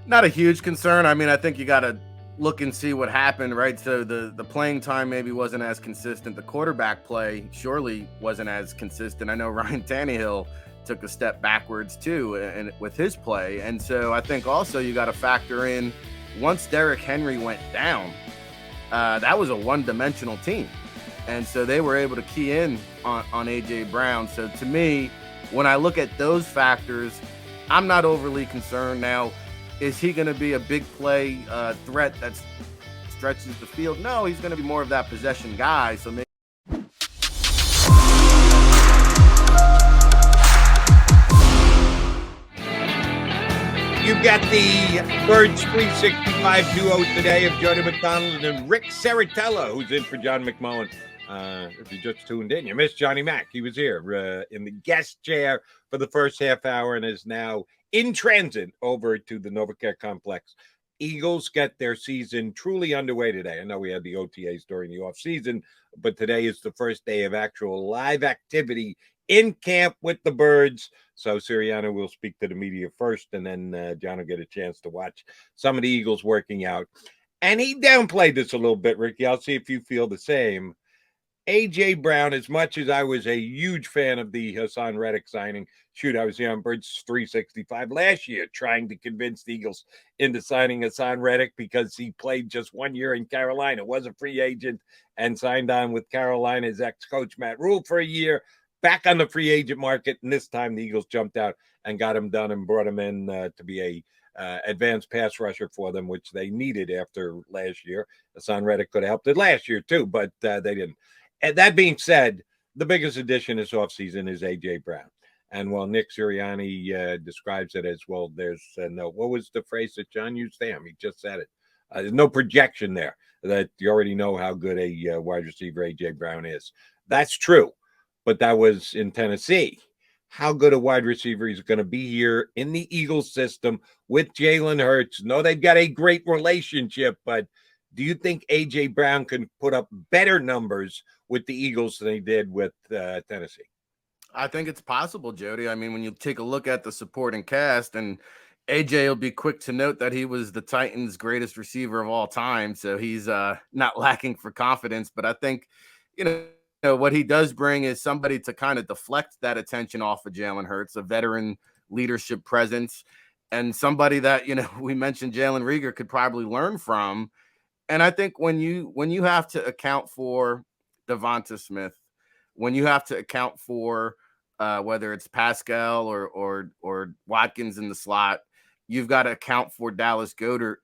Not a huge concern. I mean, I think you got to look and see what happened, right? So the playing time maybe wasn't as consistent. The quarterback play surely wasn't as consistent. I know Ryan Tannehill took a step backwards too, and with his play. And so I think also you got to factor in once Derrick Henry went down, that was a one-dimensional team, and so they were able to key in on AJ Brown. So to me, when I look at those factors, I'm not overly concerned. Now, is he going to be a big play threat that stretches the field? No, he's going to be more of that possession guy. So maybe. You've got the Birds 365 duo today of Jody McDonald and Rick Serritella, who's in for John McMullen. If you just tuned in, you missed Johnny Mac. He was here in the guest chair for the first half hour and is now in transit over to the NovaCare complex. Eagles get their season truly underway today. I know we had the OTAs during the offseason, but today is the first day of actual live activity in camp with the Birds. So Sirianni will speak to the media first, and then John will get a chance to watch some of the Eagles working out. And he downplayed this a little bit, Ricky. I'll see if you feel the same. A.J. Brown, as much as I was a huge fan of the Hassan Reddick signing, shoot, I was here on Birds 365 last year trying to convince the Eagles into signing Hassan Reddick because he played just 1 year in Carolina, was a free agent, and signed on with Carolina's ex-coach Matt Rule for a year, back on the free agent market, and this time the Eagles jumped out and got him done and brought him in to be a advanced pass rusher for them, which they needed after last year. Hassan Reddick could have helped it last year too, but they didn't. And that being said, the biggest addition this offseason is A.J. Brown. And while Nick Sirianni describes it as, well, there's no, what was the phrase that John used to him? He just said it. There's no projection there that you already know how good a wide receiver A.J. Brown is. That's true, but that was in Tennessee. How good a wide receiver he's going to be here in the Eagles system with Jalen Hurts. No, they've got a great relationship, but do you think A.J. Brown can put up better numbers with the Eagles than he did with Tennessee? I think it's possible, Jody. I mean, when you take a look at the supporting cast, and AJ will be quick to note that he was the Titans' greatest receiver of all time, so he's not lacking for confidence. But I think, what he does bring is somebody to kind of deflect that attention off of Jalen Hurts, a veteran leadership presence, and somebody that we mentioned Jalen Rieger could probably learn from. And I think when you have to account for Devonta Smith, when you have to account for whether it's Pascal or Watkins in the slot, you've got to account for Dallas Goedert.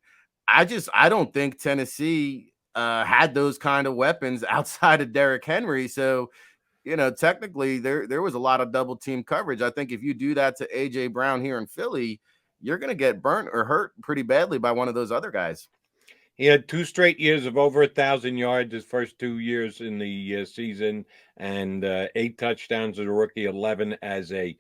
I don't think Tennessee had those kind of weapons outside of Derrick Henry. So, technically there was a lot of double team coverage. I think if you do that to AJ Brown here in Philly, you're going to get burnt or hurt pretty badly by one of those other guys. He had 2 straight years of over 1,000 yards his first 2 years in the season, and 8 touchdowns as a rookie, 11 as a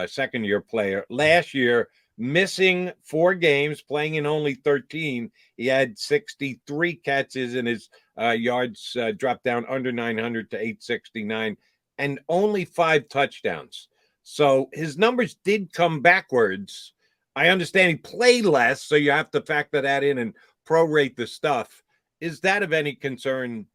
second-year player. Last year, missing 4 games, playing in only 13, he had 63 catches, and his yards dropped down under 900 to 869, and only 5 touchdowns. So his numbers did come backwards. I understand he played less, so you have to factor that in and prorate the stuff. Is that of any concern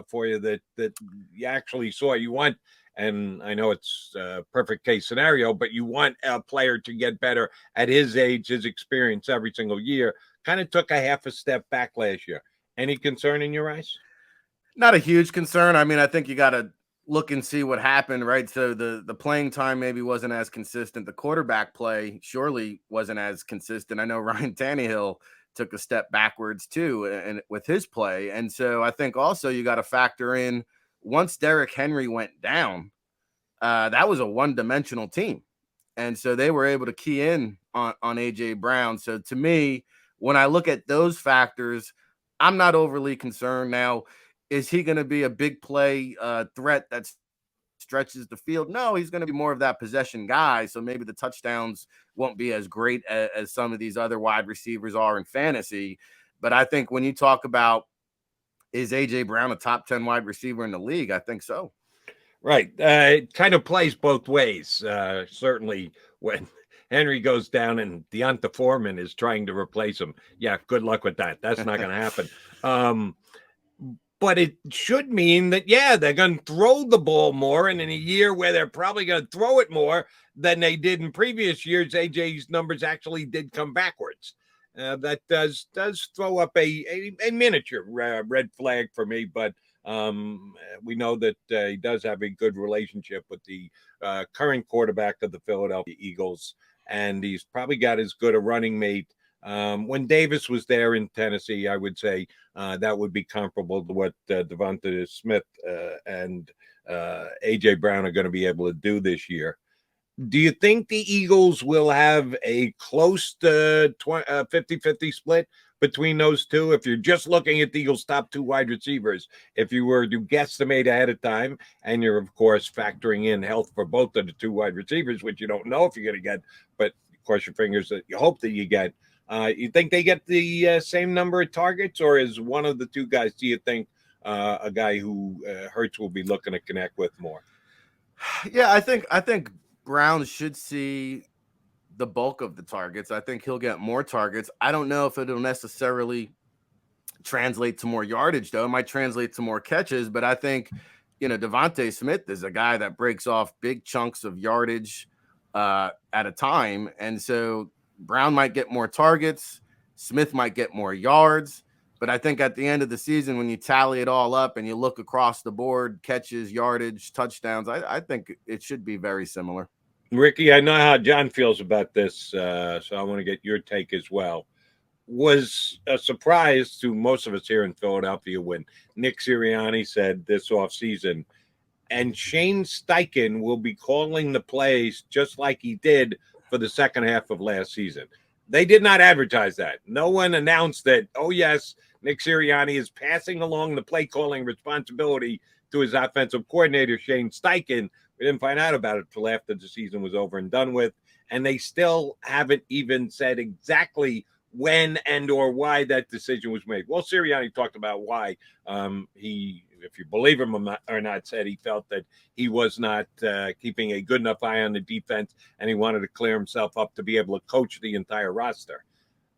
for you that you actually saw? You want, and I know it's a perfect case scenario, but you want a player to get better at his age, his experience every single year. Kind of took a half a step back last year. Any concern in your eyes? Not a huge concern. I mean, I think you got to look and see what happened, right? So the playing time maybe wasn't as consistent. The quarterback play surely wasn't as consistent. I know Ryan Tannehill took a step backwards too, and with his play. And so I think also you got to factor in once Derrick Henry went down, that was a one-dimensional team. And so they were able to key in on AJ Brown. So to me, when I look at those factors, I'm not overly concerned. Now, is he going to be a big play threat that's stretches the field? No, he's going to be more of that possession guy. So maybe the touchdowns won't be as great as some of these other wide receivers are in fantasy. But I think when you talk about, is AJ Brown a top 10 wide receiver in the league? I think so. Right. It kind of plays both ways. Certainly when Henry goes down and Deonta Foreman is trying to replace him. Yeah, good luck with that. That's not going to happen. But it should mean that, yeah, they're going to throw the ball more. And in a year where they're probably going to throw it more than they did in previous years, AJ's numbers actually did come backwards. That does throw up a miniature red flag for me. But we know that he does have a good relationship with the current quarterback of the Philadelphia Eagles. And he's probably got as good a running mate. When Davis was there in Tennessee, I would say that would be comparable to what Devonta Smith and A.J. Brown are going to be able to do this year. Do you think the Eagles will have a close to 50-50 split between those two? If you're just looking at the Eagles' top two wide receivers, if you were to guesstimate ahead of time, and you're, of course, factoring in health for both of the two wide receivers, which you don't know if you're going to get, but cross your fingers that you hope that you get. You think they get the same number of targets, or is one of the two guys, do you think, a guy who Hurts will be looking to connect with more? Yeah, I think Brown should see the bulk of the targets. I think he'll get more targets. I don't know if it'll necessarily translate to more yardage, though. It might translate to more catches, but I think, Devonta Smith is a guy that breaks off big chunks of yardage at a time. And so Brown might get more targets. Smith might get more yards. But I think at the end of the season, when you tally it all up and you look across the board, catches, yardage, touchdowns, I think it should be very similar. Ricky, I know how John feels about this, so I want to get your take as well. Was a surprise to most of us here in Philadelphia when Nick Sirianni said this offseason, and Shane Steichen will be calling the plays just like he did for the second half of last season. They did not advertise that. No one announced that, oh, yes, Nick Sirianni is passing along the play calling responsibility to his offensive coordinator, Shane Steichen. We didn't find out about it until after the season was over and done with. And they still haven't even said exactly when and or why that decision was made. Well, Sirianni talked about why he, if you believe him or not, said he felt that he was not keeping a good enough eye on the defense, and he wanted to clear himself up to be able to coach the entire roster.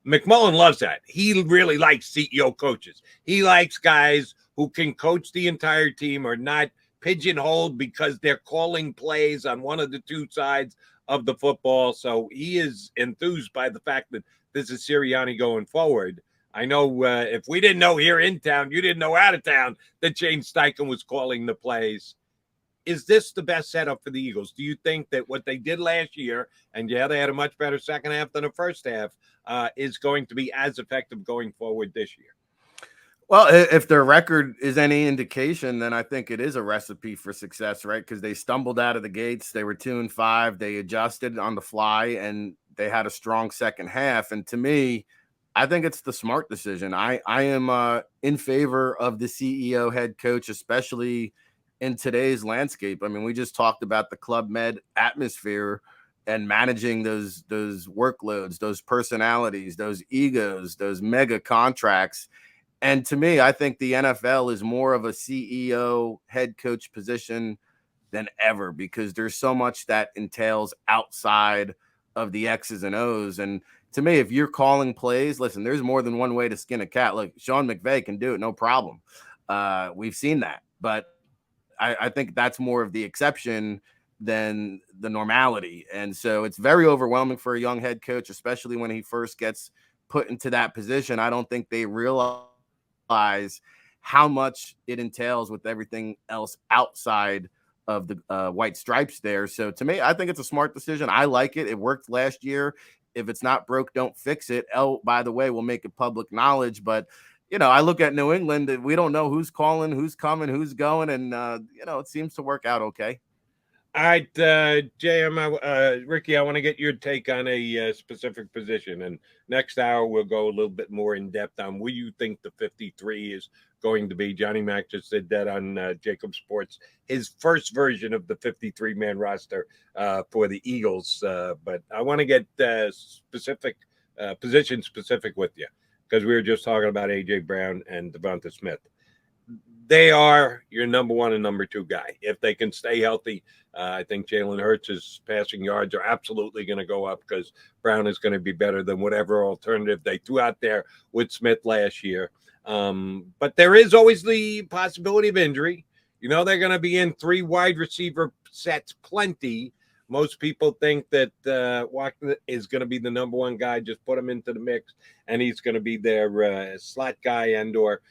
McMullen loves that. He really likes CEO coaches. He likes guys who can coach the entire team, or not pigeonholed because they're calling plays on one of the two sides of the football. So he is enthused by the fact that this is Sirianni going forward. I know if we didn't know here in town, you didn't know out of town that Shane Steichen was calling the plays. Is this the best setup for the Eagles? Do you think that what they did last year, and yeah, they had a much better second half than the first half, is going to be as effective going forward this year? Well, if their record is any indication, then I think it is a recipe for success, right? Because they stumbled out of the gates. They were 2-5. They adjusted on the fly, and they had a strong second half. And to me, I think it's the smart decision. I am in favor of the CEO head coach, especially in today's landscape. I mean, we just talked about the Club Med atmosphere and managing those workloads, those personalities, those egos, those mega contracts. And to me, I think the NFL is more of a CEO head coach position than ever, because there's so much that entails outside of the X's and O's. And to me, if you're calling plays, listen, there's more than one way to skin a cat. Look, Sean McVay can do it, no problem. We've seen that. But I think that's more of the exception than the normality. And so it's very overwhelming for a young head coach, especially when he first gets put into that position. I don't think they realize how much it entails with everything else outside of the white stripes there. So to me, I think it's a smart decision. I like it. It worked last year. If it's not broke, don't fix it. Oh, by the way, we'll make it public knowledge. But, I look at New England, and we don't know who's calling, who's coming, who's going. And, it seems to work out okay. All right, JM, Ricky, I want to get your take on a specific position. And next hour, we'll go a little bit more in depth on what you think the 53 is going to be. Johnny Mac just said that on JAKIB Sports, his first version of the 53-man roster for the Eagles. But I want to get position specific with you, because we were just talking about A.J. Brown and Devonta Smith. they are your number one and number two guy. If they can stay healthy, I think Jalen Hurts' passing yards are absolutely going to go up because Brown is going to be better than whatever alternative they threw out there with Smith last year. But there is always the possibility of injury. You know, they're going to be in 3 wide receiver sets plenty. Most people think that Watson is going to be the number one guy. Just put him into the mix, and he's going to be their slot guy and/or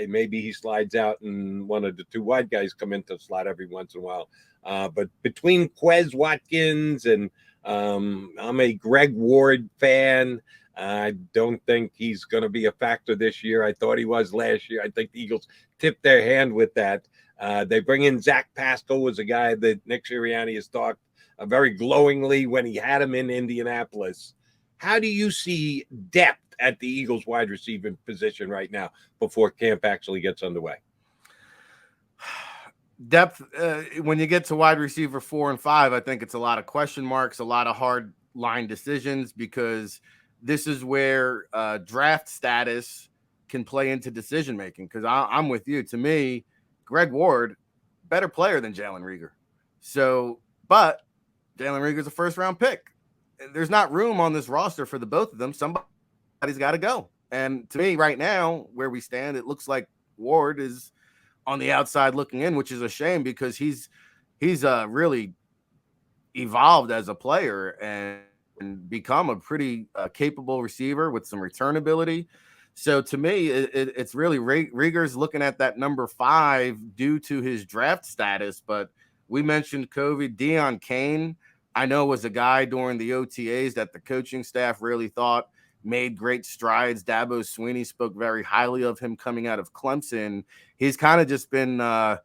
maybe he slides out and one of the 2 wide guys come into the slot every once in a while. But between Quez Watkins and I'm a Greg Ward fan. I don't think he's going to be a factor this year. I thought he was last year. I think the Eagles tipped their hand with that. They bring in Zach Pascal, was a guy that Nick Sirianni has talked very glowingly when he had him in Indianapolis. How do you see depth at the Eagles wide receiver position right now before camp actually gets underway? Depth, when you get to wide receiver 4 and 5, I think it's a lot of question marks, a lot of hard line decisions, because this is where draft status can play into decision making. Because I'm with you. To me, Greg Ward, better player than Jalen Reagor. So, but Jalen Reagor's a first round pick. There's not room on this roster for the both of them. Somebody's got to go. And to me, right now, where we stand, it looks like Ward is on the outside looking in, which is a shame because he's really evolved as a player and become a pretty capable receiver with some return ability. So to me, it's really Reagor's looking at that number 5 due to his draft status. But we mentioned COVID. Deion Kane, I know, was a guy during the OTAs that the coaching staff really thought made great strides. Dabo Swinney spoke very highly of him coming out of Clemson. He's kind of just been on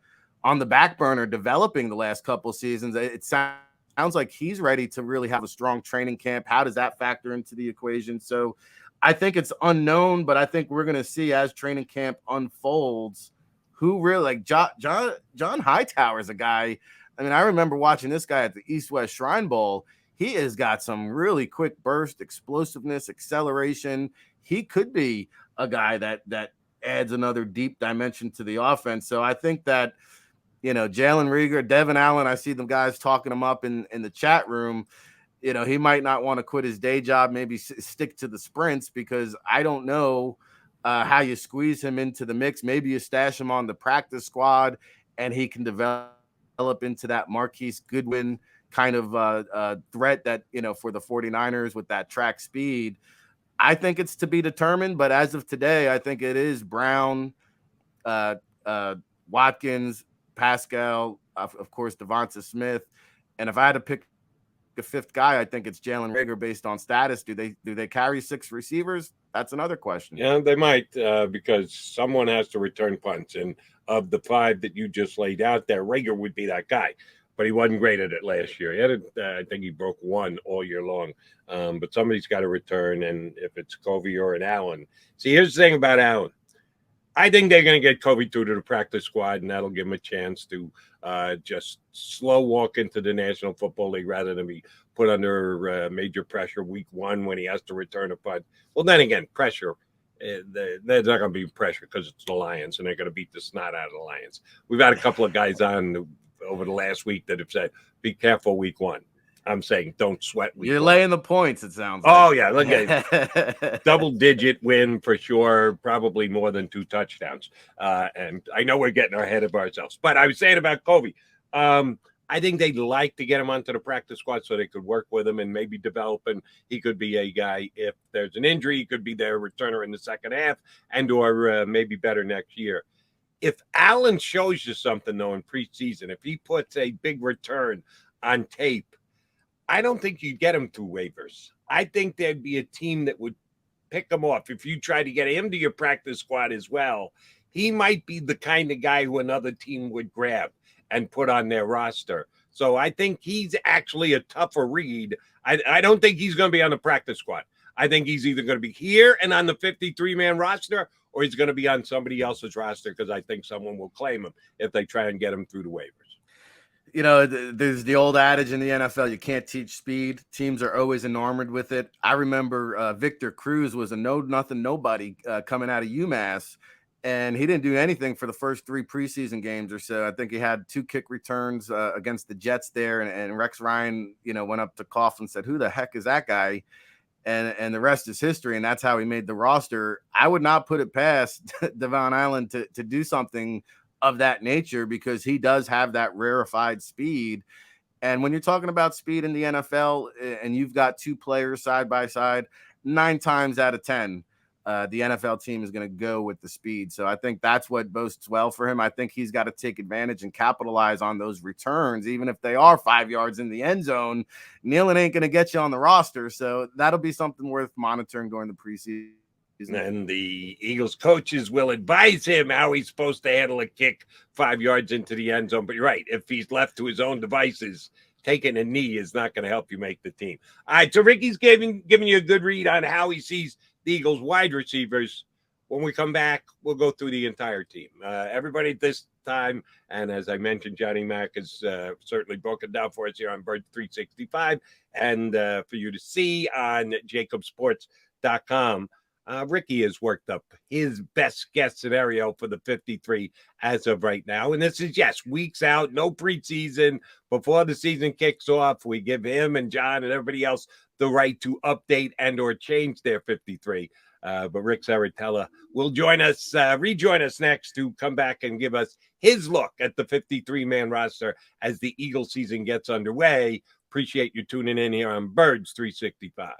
the back burner developing the last couple seasons. It sounds like he's ready to really have a strong training camp. How does that factor into the equation? So I think it's unknown, but I think we're going to see as training camp unfolds who really, like John Hightower is a guy. I mean, I remember watching this guy at the East-West Shrine Bowl. He has got some really quick burst, explosiveness, acceleration. He could be a guy that adds another deep dimension to the offense. So I think that, you know, Jalen Reagor, Devin Allen, I see them guys talking him up in the chat room. You know, he might not want to quit his day job, maybe stick to the sprints, because I don't know how you squeeze him into the mix. Maybe you stash him on the practice squad and he can develop into that Marquise Goodwin kind of threat that, you know, for the 49ers with that track speed. I think it's to be determined, but as of today, I think it is Brown, Watkins, Pascal, of course, Devonta Smith. And if I had to pick a 5th guy, I think it's Jalen Reagor based on status. Do they carry 6 receivers? That's another question. Yeah, they might, because someone has to return punts. And of the 5 that you just laid out there, Reagor would be that guy. But he wasn't great at it last year. He had I think he broke 1 all year long. But somebody's got to return, and if it's Covey or an Allen. See, here's the thing about Allen. I think they're going to get Covey through to the practice squad, and that'll give him a chance to just slow walk into the National Football League rather than be put under major pressure week 1 when he has to return a punt. Well, then again, pressure. There's not going to be pressure because it's the Lions, and they're going to beat the snot out of the Lions. We've had a couple of guys on over the last week that have said, be careful week 1. I'm saying don't sweat week You're 1. laying the points, it sounds like. Oh, yeah. Look at double-digit win for sure, probably more than 2 touchdowns. And I know we're getting ahead of ourselves. But I was saying about Covey, I think they'd like to get him onto the practice squad so they could work with him and maybe develop him. He could be a guy, if there's an injury, he could be their returner in the second half and or maybe better next year. If Allen shows you something, though, in preseason, if he puts a big return on tape, I don't think you'd get him through waivers. I think there'd be a team that would pick him off. If you try to get him to your practice squad as well, he might be the kind of guy who another team would grab and put on their roster. So I think he's actually a tougher read. I don't think he's going to be on the practice squad. I think he's either going to be here and on the 53-man roster, or he's going to be on somebody else's roster because I think someone will claim him if they try and get him through the waivers. You know, there's the old adage in the NFL, you can't teach speed. Teams are always enamored with it. I remember Victor Cruz was a know-nothing nobody coming out of UMass, and he didn't do anything for the first 3 preseason games or so. I think he had 2 kick returns against the Jets there, and Rex Ryan, went up to Cough and said, "Who the heck is that guy?" And the rest is history, and that's how he made the roster. I would not put it past Devon Allen to do something of that nature, because he does have that rarefied speed. And when you're talking about speed in the NFL and you've got 2 players side by side, 9 times out of 10, the NFL team is going to go with the speed. So I think that's what boasts well for him. I think he's got to take advantage and capitalize on those returns, even if they are 5 yards in the end zone. Kneeling ain't going to get you on the roster. So that'll be something worth monitoring during the preseason. And the Eagles coaches will advise him how he's supposed to handle a kick 5 yards into the end zone. But you're right. If he's left to his own devices, taking a knee is not going to help you make the team. All right, so Ricky's giving you a good read on how he sees the Eagles wide receivers. When we come back, we'll go through the entire team. Everybody at this time, and as I mentioned, Johnny Mac is certainly broken down for us here on Bird 365, and for you to see on JAKIBSports.com. Ricky has worked up his best guess scenario for the 53 as of right now. And this is, yes, weeks out, no preseason. Before the season kicks off, we give him and John and everybody else the right to update and or change their 53. But Rick Serritella will rejoin us next to come back and give us his look at the 53-man roster as the Eagles season gets underway. Appreciate you tuning in here on Birds 365.